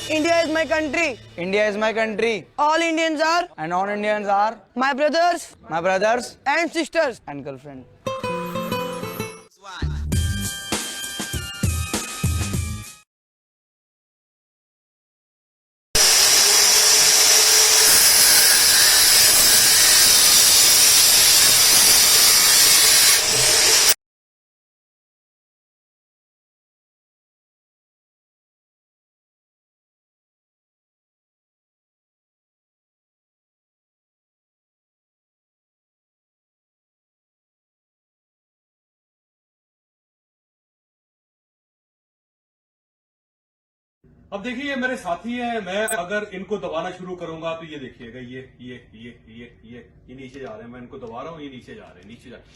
India is my country. India is my country. All Indians are And all Indians are my brothers my brothers and sisters. and girlfriend. अब देखिए ये मेरे साथी हैं। मैं अगर इनको दबाना शुरू करूंगा तो ये देखिएगा, ये नीचे जा रहे हैं। मैं इनको दबा रहा हूं, ये नीचे जा रहे हैं, नीचे जा रहे हैं।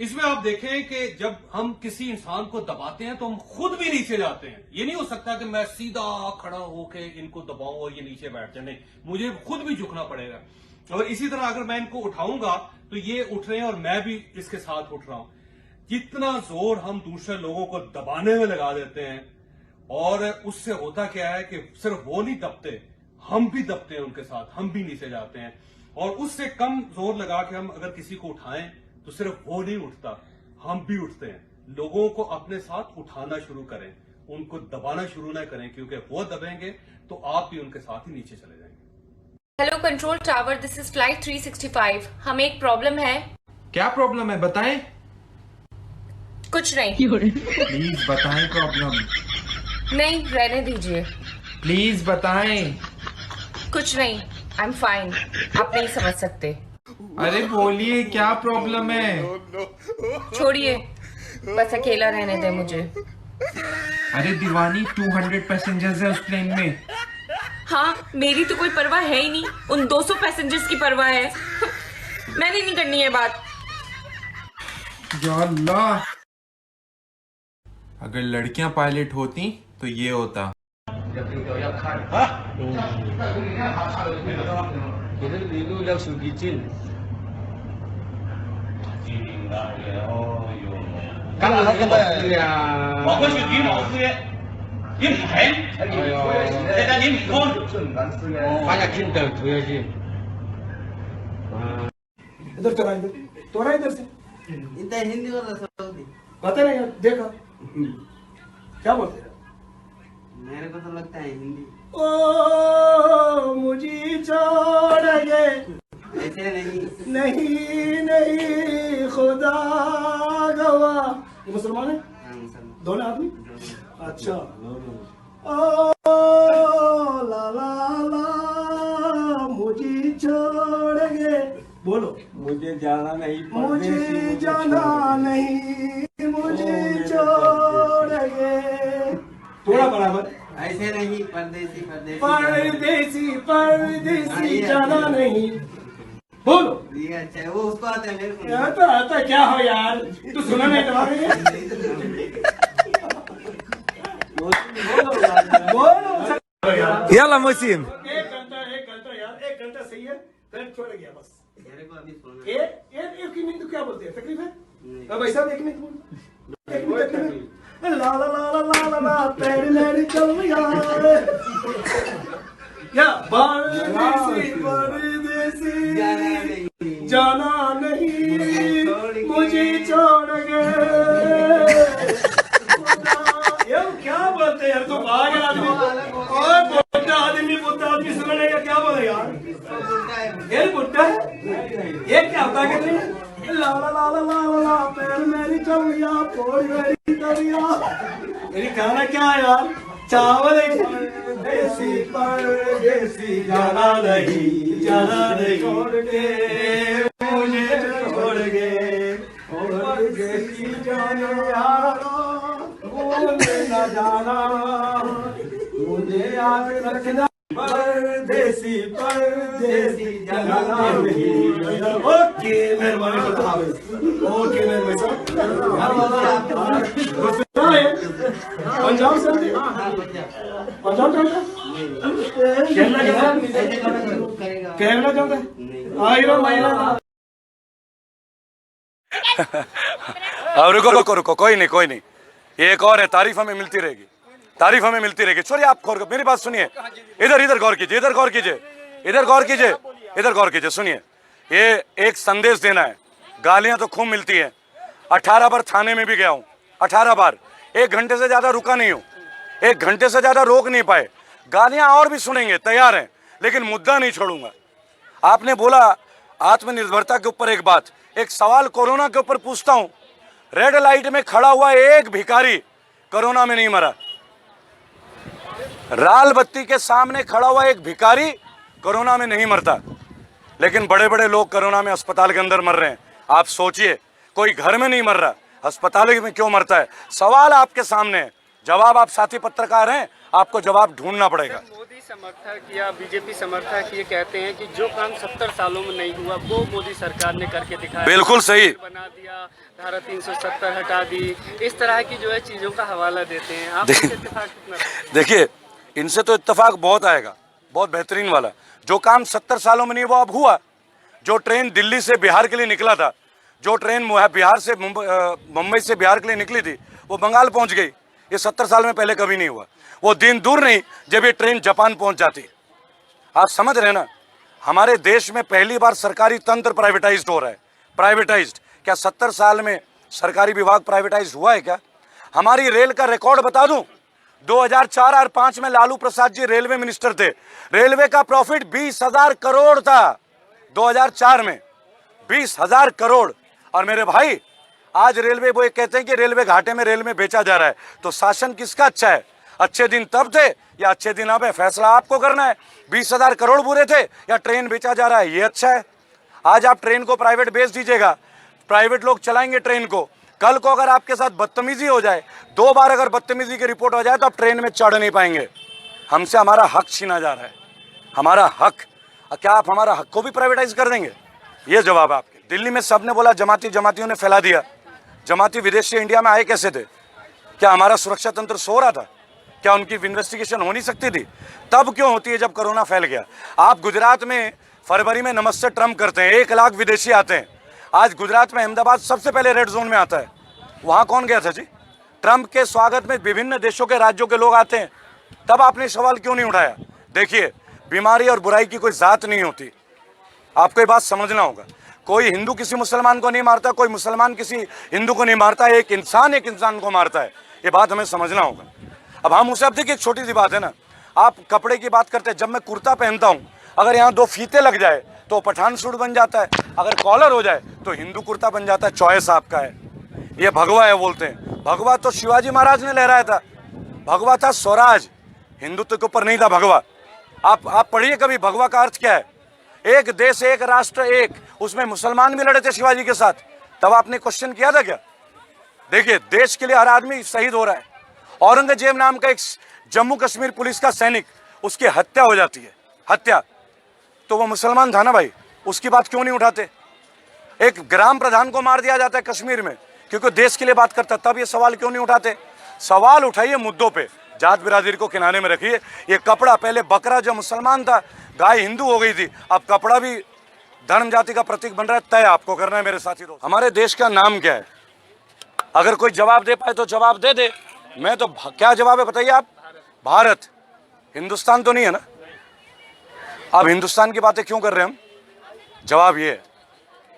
इसमें आप देखें कि जब हम किसी इंसान को दबाते हैं तो हम खुद भी नीचे जाते हैं। ये नहीं हो सकता कि मैं सीधा खड़ा होके इनको दबाऊं और ये नीचे बैठ जाए, नहीं, मुझे खुद भी झुकना पड़ेगा। और इसी तरह अगर मैं इनको उठाऊंगा तो ये उठ रहे हैं और मैं भी इसके साथ उठ रहा हूं। जितना जोर हम दूसरे लोगों को दबाने में लगा देते हैं, और उससे होता क्या है कि सिर्फ वो नहीं दबते, हम भी दबते हैं उनके साथ, हम भी नीचे जाते हैं। और उससे कम जोर लगा के हम अगर किसी को उठाएं तो सिर्फ वो नहीं उठता, हम भी उठते हैं। लोगों को अपने साथ उठाना शुरू करें, उनको दबाना शुरू ना करें, क्योंकि वो दबेंगे तो आप भी उनके साथ ही नीचे चले जाएंगे। Hello control tower, this is flight 365। हमें एक प्रॉब्लम है। क्या प्रॉब्लम है बताएं? कुछ नहीं। प्लीज बताएं प्रॉब्लम। नहीं, रहने दीजिए। प्लीज बताएं। कुछ नहीं, आई एम फाइन। आप नहीं समझ सकते। अरे बोलिए क्या प्रॉब्लम है? छोड़िए, बस अकेला रहने दे मुझे। अरे दीवानी, 200 पैसेंजर्स है उस प्लेन में। हाँ, मेरी तो कोई परवाह है ही नहीं, उन 200 पैसेंजर्स की परवाह है। मैंने नहीं करनी है बात। या अल्लाह, अगर लड़कियां पायलट होती तो ये होता। इधर तोरा इधर से इतना हिंदी वाला सब पता नहीं यार, देखा क्या बोलते हैं? मेरे को तो लगता है हिंदी। ओ मुझे छोड़ गए, ऐसे नहीं। नहीं नहीं खुदा गवा। ये मुसलमान है? हाँ, मुसलमान। दोनों आदमी? अच्छा। ओ ला ला ला मुझे छोड़ गए, बोलो। मुझे जाना नहीं, मुझे जाना नहीं, मुझे छोड़ गए। थोड़ा बराबर। ऐसे नहीं, परदेसी परदेसी परदेसी परदेसी जाना नहीं, बोलो। ये अच्छा है, वो उसको आता है, मेरे को यार तो आता क्या हो यार, तू सुना नहीं तुम्हारे? बोलो यला मसीम। एक घंटा यार, एक घंटा सही है, फिर छोड़ गया बस। मेरे को अभी सुना। एक मिनट तो क्या बोलते हैं, तकलीफ है? अब ऐसा एक मिनट बोल, एक मिनट तकलीफ। ला ला ला ला ला ला ला तेरी मेरी चल यार, या परदेसी परदेसी जाना नहीं, मुझे छोड़ गए। ये क्या बोलते यार, तो पागल आदमी। और बुढ़ा आदमी सुनने का क्या बोले यार? ये बुढ़ा है, ये क्या होता है? ला ला ला ला ला ला पैर मेरी चलिया, पोड़ी मेरी तलिया। मेरी खाना क्या है यार? चावल है। देसी परदेसी जाना नहीं, जाना नहीं, छोड़ के मुझे छोड़ गए। परदेसी जाना यारा, भूले न जाना, मुझे याद रखना। परदेसी परदेसी जाना नहीं। ओके मेहरबानी, ओके मेहरबानी। पंजाब से पंजाब केरला जाता है। आइरा माइरा। अब रुको रुको रुको, कोई नहीं, एक और है, तारीफ हमें मिलती रहेगी। तारीफ हमें मिलती रहेगी। छोड़िए आप गौर, मेरी बात सुनिए, इधर इधर गौर कीजिए, इधर गौर कीजिए, इधर गौर कीजिए, इधर गौर कीजिए, सुनिए। ये एक संदेश देना है, गालियां तो खूब मिलती है। 18 बार थाने में भी गया हूं, 18 बार, 1 घंटे से ज्यादा रुका नहीं हूं, 1 घंटे से ज्यादा रोक नहीं पाए। गालियां और भी सुनेंगे, तैयार हैं, लेकिन मुद्दा नहीं छोड़ूंगा। आपने बोला आत्मनिर्भरता के ऊपर एक बात, एक सवाल कोरोना के ऊपर पूछता हूं। रेड लाइट में खड़ा हुआ एक भिखारी कोरोना में नहीं मरा। लाल बत्ती के सामने खड़ा हुआ एक भिखारी कोरोना में नहीं मरता, लेकिन बड़े बड़े लोग कोरोना में अस्पताल के अंदर मर रहे हैं। आप सोचिए, कोई घर में नहीं मर रहा, अस्पताल में क्यों मरता है? सवाल आपके सामने है, जवाब आप साथी पत्रकार हैं, आपको जवाब ढूंढना पड़ेगा। मोदी समर्थक या बीजेपी समर्थक ये कहते हैं कि जो काम 70 सालों में नहीं हुआ वो मोदी सरकार ने करके दिखाया, बिल्कुल सही बना दिया, धारा 370 हटा दी, इस तरह की जो है चीजों का हवाला देते हैं। आप इससे इत्तेफाक कितना? देखिए, इनसे तो इत्तेफाक बहुत आएगा, बहुत बेहतरीन वाला। जो काम 70 सालों में नहीं वो अब हुआ। जो ट्रेन दिल्ली से बिहार के लिए निकला था, जो ट्रेन बिहार से मुंबई से बिहार के लिए निकली थी, वो बंगाल पहुंच गई। ये 70 साल में पहले कभी नहीं हुआ। वो दिन दूर नहीं जब ये ट्रेन जापान पहुंच जाती। आप समझ रहे ना, हमारे देश में पहली बार सरकारी तंत्र प्राइवेटाइज्ड हो रहा है। प्राइवेटाइज्ड क्या 70 साल में सरकारी विभाग प्राइवेटाइज हुआ है क्या? हमारी रेल का रिकॉर्ड बता दूं, 2004 और 5 में लालू प्रसाद जी रेलवे मिनिस्टर थे। रेलवे का प्रॉफिट 20,000 करोड़ था 2004 में, 20,000 करोड़। और मेरे भाई, आज रेलवे वो कहते हैं कि रेलवे घाटे में रेल में बेचा जा रहा है। तो शासन किसका अच्छा है? अच्छे दिन तब थे या अच्छे दिन अब है? फैसला आपको करना है। 20,000 करोड़ बुरे थे या ट्रेन बेचा जा रहा है ये अच्छा है? आज आप ट्रेन को प्राइवेट बेच दीजिएगा, प्राइवेट लोग चलाएंगे ट्रेन को। कल को अगर आपके साथ बदतमीजी हो जाए, 2 बार अगर बदतमीजी की रिपोर्ट हो जाए, तो आप ट्रेन में चढ़ नहीं पाएंगे। हमसे हमारा हक छीना जा रहा है, हमारा हक। क्या आप हमारा हक को भी प्राइवेटाइज कर देंगे? ये जवाब है आपके। दिल्ली में सबने बोला जमातियों ने फैला दिया। जमाती विदेश से इंडिया में आए कैसे थे? क्या हमारा सुरक्षा तंत्र सो रहा था? क्या उनकी इन्वेस्टिगेशन हो नहीं सकती थी? तब क्यों होती है जब कोरोना फैल गया? आप गुजरात में फरवरी में नमस्ते ट्रम्प करते हैं, 1 लाख विदेशी आते हैं। आज गुजरात में अहमदाबाद सबसे पहले रेड जोन में आता है। वहां कौन गया था जी? ट्रम्प के स्वागत में विभिन्न देशों के राज्यों के लोग आते हैं। तब आपने सवाल क्यों नहीं उठाया? देखिए, बीमारी और बुराई की कोई जात नहीं होती, आपको ये बात समझना होगा। कोई हिंदू किसी मुसलमान को नहीं मारता, कोई मुसलमान किसी हिंदू को नहीं मारता। एक इंसान को मारता है, ये बात हमें समझना होगा। अब हम उसे, अब देखिए एक छोटी सी बात है ना, आप कपड़े की बात करते हैं। जब मैं कुर्ता पहनता हूँ, अगर यहाँ 2 फीते लग जाए तो पठान सूट बन जाता है, अगर कॉलर हो जाए तो हिंदू कुर्ता बन जाता है। चॉइस आपका है। ये भगवा है बोलते हैं। भगवा तो शिवाजी महाराज ने लहराया था। भगवा था स्वराज, हिंदुत्व के ऊपर नहीं था भगवा। आप पढ़िए कभी भगवा का अर्थ क्या है। एक देश एक राष्ट्र एक, उसमें मुसलमान भी लड़े थे शिवाजी के साथ। तब आपने क्वेश्चन किया था क्या? देखिए, देश के लिए हर आदमी शहीद हो रहा है। औरंगजेब नाम का एक जम्मू कश्मीर पुलिस का सैनिक, उसकी हत्या हो जाती है, हत्या, तो वो मुसलमान था ना भाई, उसकी बात क्यों नहीं उठाते? एक ग्राम प्रधान को मार दिया जाता है कश्मीर में क्योंकि देश के लिए बात करता, तब ये सवाल क्यों नहीं उठाते? सवाल उठाइए मुद्दों पे, जात बिरादरी को किनारे में रखिए। ये कपड़ा, पहले बकरा जो मुसलमान था, गाय हिंदू हो गई थी, अब कपड़ा भी धर्म जाति का प्रतीक बन रहा है। तय आपको करना है मेरे साथी दोस्त। हमारे देश का नाम क्या है? अगर कोई जवाब दे पाए तो जवाब दे दे। मैं तो क्या जवाब है बताइए आप? भारत। हिंदुस्तान तो नहीं है ना? आप हिंदुस्तान की बातें क्यों कर रहे हैं हम? जवाब ये है,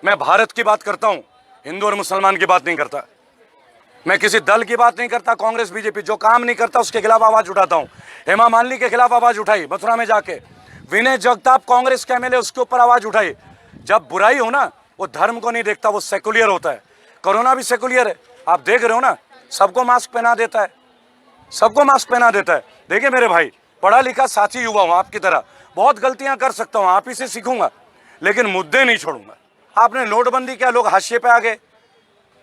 मैं भारत की बात करता हूं, हिंदू और मुसलमान की बात नहीं करता। मैं किसी दल की बात नहीं करता, कांग्रेस बीजेपी जो काम नहीं करता उसके खिलाफ आवाज उठाता हूं। हेमा मालिनी के खिलाफ आवाज उठाई मथुरा में जाके, विनय जगताप कांग्रेस के एमएलए, उसके ऊपर आवाज उठाई। जब बुराई हो ना, वो धर्म को नहीं देखता, वो सेकुलर होता है। कोरोना भी सेकुलर है, आप देख रहे हो ना, सबको मास्क पहना देता है, सबको मास्क पहना देता है। देखिए मेरे भाई, पढ़ा लिखा साथी युवा हूं आपकी तरह, बहुत गलतियां कर सकता हूं, आप ही से सीखूंगा, लेकिन मुद्दे नहीं छोड़ूंगा। आपने नोटबंदी क्या, लोग हाशिए पे आ गए।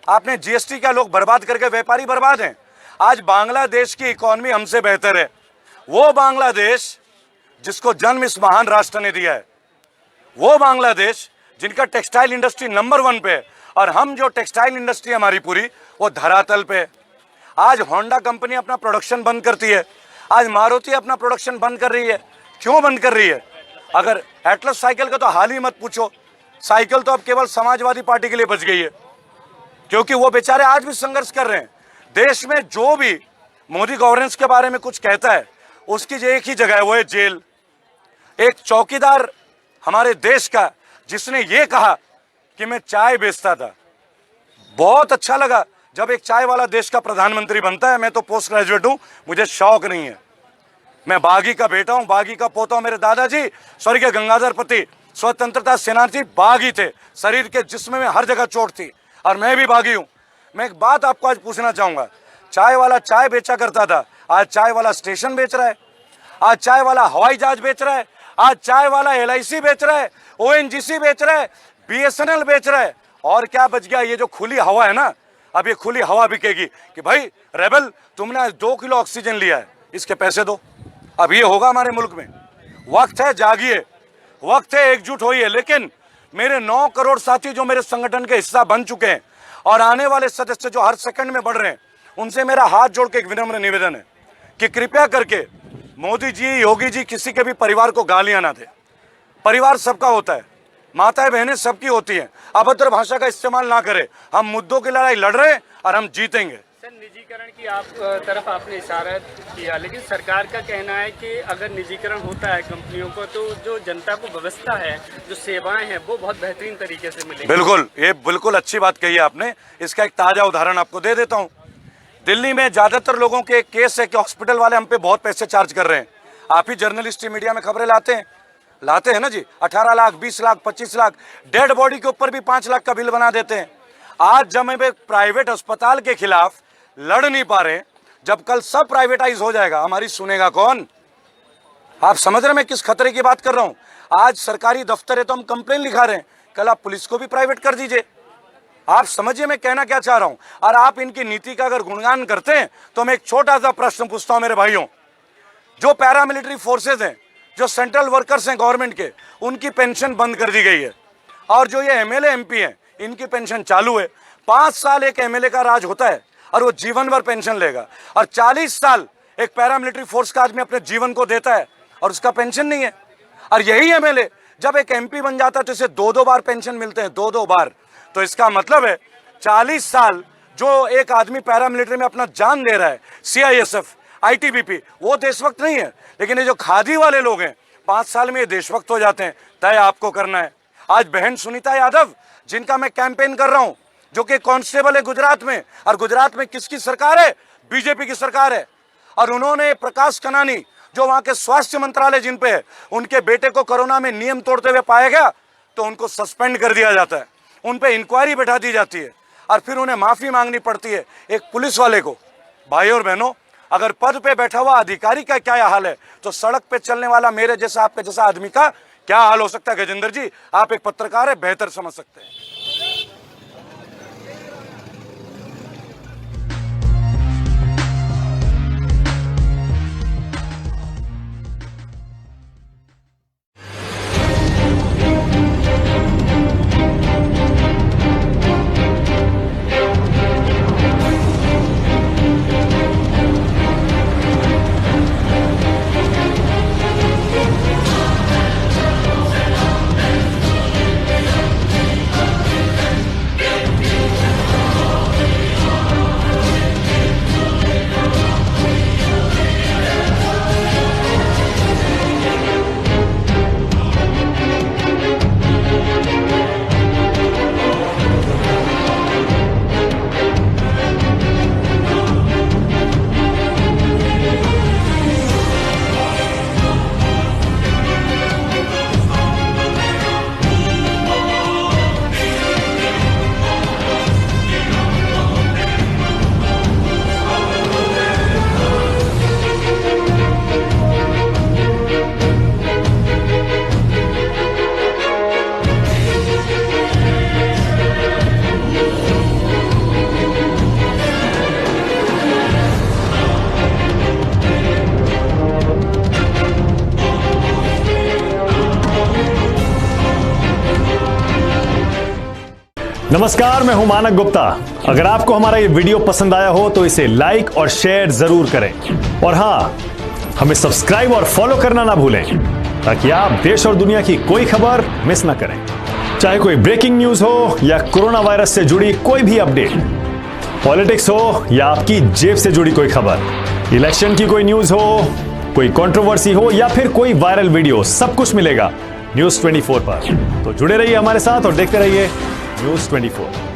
आपने जीएसटी क्या, लोग बर्बाद करके, व्यापारी बर्बाद हैं। आज बांग्लादेश की इकोनॉमी हमसे बेहतर है। वो बांग्लादेश जिसको जन्म इस महान राष्ट्र ने दिया है, वो बांग्लादेश जिनका टेक्सटाइल इंडस्ट्री नंबर 1 पे है, और हम जो टेक्सटाइल इंडस्ट्री हमारी पूरी वो धरातल पे है। आज होंडा कंपनी अपना प्रोडक्शन बंद करती है, आज मारुति अपना प्रोडक्शन बंद कर रही है। क्यों बंद कर रही है? अगर एटलस साइकिल का तो हाल ही मत पूछो, साइकिल तो अब केवल समाजवादी पार्टी के लिए बच गई है, क्योंकि वो बेचारे आज भी संघर्ष कर रहे हैं। देश में जो भी मोदी गवर्नेंस के बारे में कुछ कहता है, उसकी जो एक ही जगह है वो है जेल। एक चौकीदार हमारे देश का जिसने ये कहा कि मैं चाय बेचता था, बहुत अच्छा लगा जब एक चाय वाला देश का प्रधानमंत्री बनता है। मैं तो पोस्ट ग्रेजुएट हूं, मुझे शौक नहीं है। मैं बागी का बेटा हूं, बागी का पोता हूं। मेरे दादाजी स्वर्गीय गंगाधर पति स्वतंत्रता सेनानी बागी थे, शरीर के जिस्म में हर जगह चोट थी, और मैं भी बागी हूं। मैं एक बात आपको आज पूछना चाहूंगा, चाय वाला चाय बेचा करता था, आज चाय वाला स्टेशन बेच रहा है, आज चाय वाला हवाई जहाज बेच रहा है, आज चाय वाला LIC बेच रहा है, ONGC बेच रहा है, BSNL बेच रहा है। और क्या बच गया? ये जो खुली हवा है ना, अब ये खुली हवा बिकेगी कि भाई रेबल तुमने आज 2 किलो ऑक्सीजन लिया है, इसके पैसे दो। अब ये होगा हमारे मुल्क में। वक्त है, जागिए, वक्त है, एकजुट होइए। लेकिन मेरे 9 करोड़ साथी जो मेरे संगठन के हिस्सा बन चुके हैं और आने वाले सदस्य जो हर सेकंड में बढ़ रहे हैं, उनसे मेरा हाथ जोड़ के एक विनम्र निवेदन है कि कृपया करके मोदी जी, योगी जी, किसी के भी परिवार को गालियां ना दे। परिवार सबका होता है, माताएं बहनें सबकी होती हैं। अभद्र भाषा का इस्तेमाल ना करें। हम मुद्दों की लड़ाई लड़ रहे हैं और हम जीतेंगे। सर, निजीकरण की तरफ आपने इशारा किया, लेकिन सरकार का कहना है कि अगर निजीकरण होता है कंपनियों को, तो जो जनता को व्यवस्था है, जो सेवाएं हैं, वो बहुत बेहतरीन तरीके से मिलेंगी। बिल्कुल, ये बिल्कुल अच्छी बात कही है आपने। इसका एक ताजा उदाहरण आपको दे देता हूँ। दिल्ली में ज्यादातर लोगों के एक केस है कि हॉस्पिटल वाले हम पे बहुत पैसे चार्ज कर रहे हैं। आप ही जर्नलिस्ट, मीडिया में खबरें लाते हैं ना जी, 18 लाख, 20 लाख, 25 लाख, डेड बॉडी के ऊपर भी 5 लाख का बिल बना देते हैं। आज जब हम एक प्राइवेट अस्पताल के खिलाफ लड़ नहीं पा रहे, जब कल सब प्राइवेटाइज हो जाएगा, हमारी सुनेगा कौन? आप समझ रहे मैं किस खतरे की बात कर रहा हूं? आज सरकारी दफ्तर है तो हम कंप्लेन लिखा रहे हैं, कल आप पुलिस को भी प्राइवेट कर दीजिए। आप समझिए मैं कहना क्या चाह रहा हूं। और आप इनकी नीति का अगर गुणगान करते हैं तो मैं एक छोटा सा प्रश्न पूछता हूं मेरे भाइयों, जो पैरामिलिट्री फोर्सेज हैं, जो सेंट्रल वर्कर्स हैं गवर्नमेंट के, उनकी पेंशन बंद कर दी गई है, और जो ये MLA MP हैं, इनकी पेंशन चालू है। 5 साल एक MLA का राज होता है और वो जीवन भर पेंशन लेगा, और 40 साल एक पैरामिलिट्री फोर्स का आदमी अपने जीवन को देता है और उसका पेंशन नहीं है। और यही MLA जब एक MP बन जाता है तो इसे 2-2 बार पेंशन मिलते हैं, 2-2 बार। तो इसका मतलब है 40 साल जो एक आदमी पैरामिलिट्री में अपना जान दे रहा है, CISF, ITBP, वो देशभक्त नहीं है। लेकिन ये जो खादी वाले लोग हैं, 5 साल में ये देशभक्त हो जाते हैं। तय आपको करना है। आज बहन सुनीता यादव, जिनका मैं कैंपेन कर रहा हूं, जो कि कांस्टेबल है गुजरात में, और गुजरात में किसकी सरकार है? BJP की सरकार है। और उन्होंने प्रकाश कनानी, जो वहां के स्वास्थ्य मंत्रालय जिन पे है, उनके बेटे को कोरोना में नियम तोड़ते हुए पाया गया तो उनको सस्पेंड कर दिया जाता है, उन पे इंक्वायरी बैठा दी जाती है, और फिर उन्हें माफी मांगनी पड़ती है एक पुलिस वाले को। भाई और बहनों, अगर पद पे बैठा हुआ अधिकारी का क्या हाल है, तो सड़क पे चलने वाला मेरे जैसा, आपके जैसा आदमी का क्या हाल हो सकता है? गजेंद्र जी, आप एक पत्रकार है, बेहतर समझ सकते हैं। नमस्कार, मैं हूं मानक गुप्ता। अगर आपको हमारा ये वीडियो पसंद आया हो तो इसे लाइक और शेयर जरूर करें, और हाँ, हमें सब्सक्राइब और फॉलो करना ना भूलें ताकि आप देश और दुनिया की कोई खबर मिस ना करें। चाहे कोई ब्रेकिंग न्यूज हो या कोरोना वायरस से जुड़ी कोई भी अपडेट, पॉलिटिक्स हो या आपकी जेब से जुड़ी कोई खबर, इलेक्शन की कोई न्यूज हो, कोई कंट्रोवर्सी हो या फिर कोई वायरल वीडियो, सब कुछ मिलेगा न्यूज़ 24 पर। तो जुड़े रहिए हमारे साथ और देखते रहिए न्यूज़ 24।